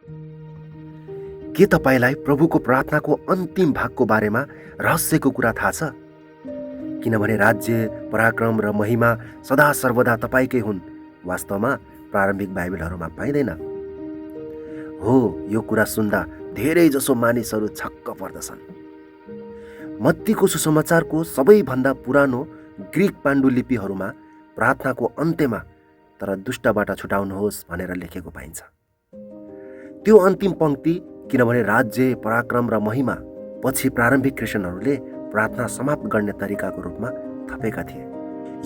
के तपाईलाई प्रभुको प्रार्थनाको अन्तिम भागको बारेमा रहस्यको कुरा थाहा छ? किनभने राज्य, पराक्रम र महिमा सदा सर्वदा तपाईँकै हुन् वास्तवमा प्रारम्भिक बाइबलहरूमा पाइँदैन। हो, यो कुरा सुन्दा धेरै जसो मानिसहरू छक्क पर्दछन्। मत्तीको सुसमाचारको सबैभन्दा पुरानो ग्रीक पाण्डुलिपिहरूमा प्रार्थनाको अन्त्यमा तर दुष्टबाट छुटाउनुहोस् भनेर लेखेको पाइन्छ। त्यो अन्तिम पंक्ति किनभने राज्य, पराक्रम र महिमा पछि प्रारम्भिक क्रिस्चियनहरूले प्रार्थना समाप्त गर्ने तरिकाको रूपमा थपेका थिए।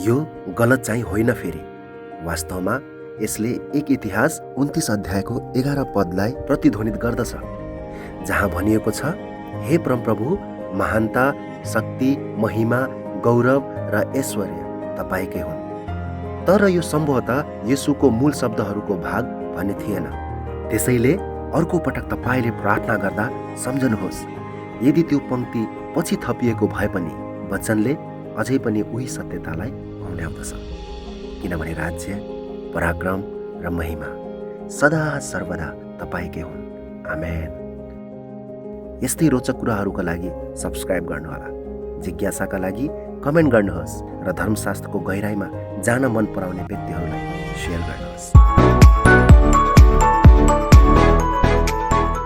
यो गलत चाहिँ होइन। फेरि वास्तवमा यसले एक इतिहास 29 अध्यायको 11 पदलाई प्रतिध्वनित गर्दछ, जहाँ भनिएको छ, हे परमप्रभु, महानता, शक्ति, महिमा, गौरव र ऐश्वर्य तपाईँकै हुन्। तर यो सम्भवतः येशूको मूल शब्दहरूको भाग भन्ने थिएन। त्यसैले अर्को पटक तपाईँले प्रार्थना गर्दा सम्झनुहोस्, यदि त्यो पंक्ति पछि थपिएको भए पनि वचनले अझै पनि उही सत्यतालाई औल्याउँदछ। किनभने राज्य, पराक्रम र महिमा सदा सर्वदा तपाईँकै हुन्। आमेन। यस्तै रोचक कुराहरूका लागि सब्स्क्राइब गर्नुहोला, जिज्ञासाका लागि कमेन्ट गर्नुहोस् र धर्मशास्त्रको गहिराईमा जान मन पराउने व्यक्तिहरूलाई सेयर गर्नुहोस्।